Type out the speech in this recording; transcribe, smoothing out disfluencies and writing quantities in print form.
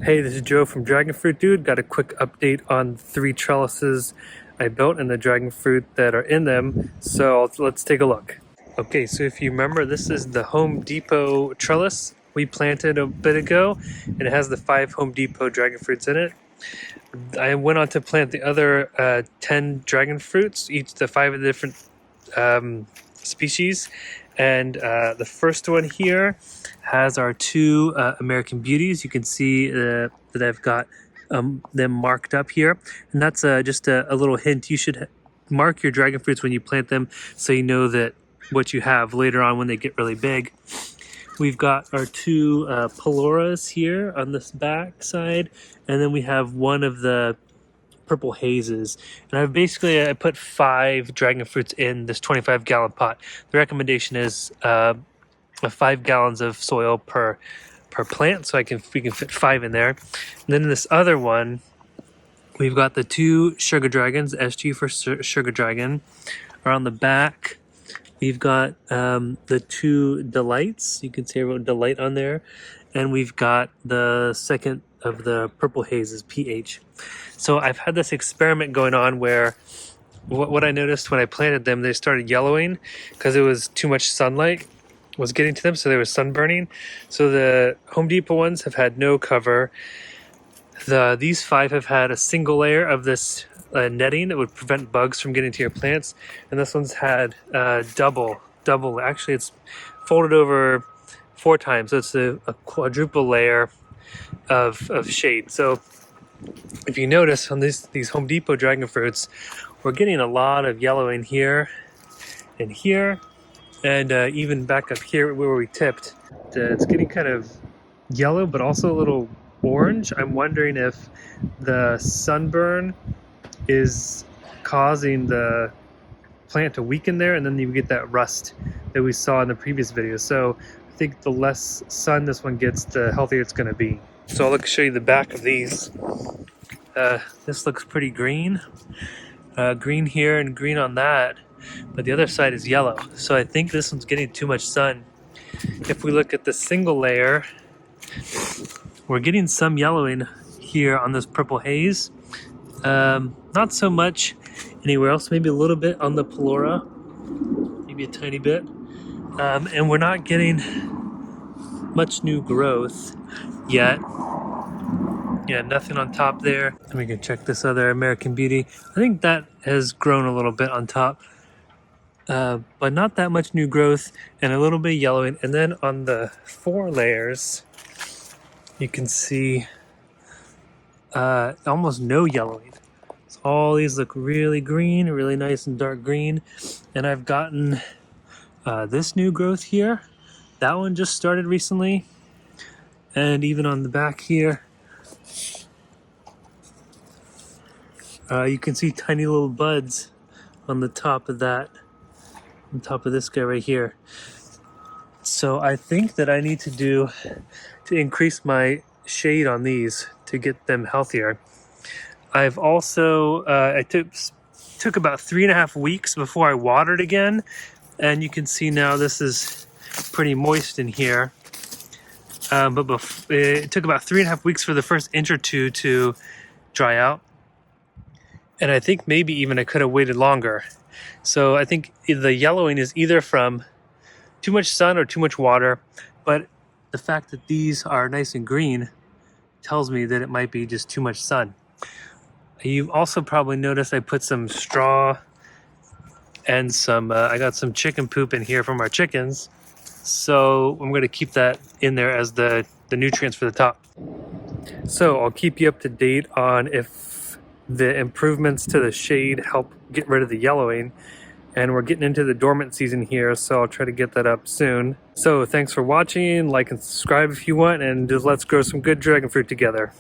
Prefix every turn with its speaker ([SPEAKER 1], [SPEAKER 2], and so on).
[SPEAKER 1] Hey, this is Joe from Dragon Fruit Dude. Got a quick update on 3 trellises I built and the dragon fruit that are in them. So let's take a look. Okay, so if you remember, this is the Home Depot trellis we planted a bit ago, and it has the 5 Home Depot dragon fruits in it. I went on to plant the other 10 dragon fruits, each the 5 of the different species, and the first one here has our 2 American Beauties. You can see that I've got them marked up here, and that's just a little hint. You should mark your dragon fruits when you plant them so you know that what you have later on when they get really big. We've got our 2 Peloras here on this back side, and then we have one of the purple hazes. And I put 5 dragon fruits in this 25-gallon pot. The recommendation is 5 gallons of soil per plant, so we can fit 5 in there. And then in this other one, we've got the 2 sugar dragons, SG for sugar dragon. Around the back, we've got the 2 delights. You can see I wrote delight on there. And we've got the second of the purple hazes, PH. So I've had this experiment going on where what I noticed when I planted them, they started yellowing because it was too much sunlight was getting to them, so they were sunburning. So the Home Depot ones have had no cover. These 5 have had a single layer of this netting that would prevent bugs from getting to your plants, and this one's had double. Actually, it's folded over 4 times, so it's a quadruple layer of shade. So if you notice on these Home Depot dragon fruits, we're getting a lot of yellowing here and here, and even back up here where we tipped. It's getting kind of yellow, but also a little orange. I'm wondering if the sunburn is causing the plant to weaken there, and then you get that rust that we saw in the previous video. So I think the less sun this one gets, the healthier it's going to be. So I'll show you the back of these. This looks pretty green. Green here and green on that, but the other side is yellow. So I think this one's getting too much sun. If we look at the single layer, we're getting some yellowing here on this purple haze. Not so much anywhere else, maybe a little bit on the Pelora, maybe a tiny bit. And we're not getting much new growth yet. Yeah, nothing on top there. And we can check this other American Beauty. I think that has grown a little bit on top, but not that much new growth, and a little bit of yellowing. And then on the 4 layers, you can see almost no yellowing. So all these look really green, really nice and dark green. And I've gotten this new growth here. That one just started recently. And even on the back here, you can see tiny little buds on the top of that, on top of this guy right here. So I think that I need to increase my shade on these to get them healthier. I've also, I took about 3.5 weeks before I watered again, and you can see now this is pretty moist in here. But it took about 3.5 weeks for the first inch or 2 to dry out. And I think maybe even I could have waited longer. So I think the yellowing is either from too much sun or too much water, but the fact that these are nice and green tells me that it might be just too much sun. You also probably noticed I put some straw and I got some chicken poop in here from our chickens. So I'm going to keep that in there as the nutrients for the top. So I'll keep you up to date on if the improvements to the shade help get rid of the yellowing. And we're getting into the dormant season here, so I'll try to get that up soon. So thanks for watching, like and subscribe if you want, and just let's grow some good dragon fruit together.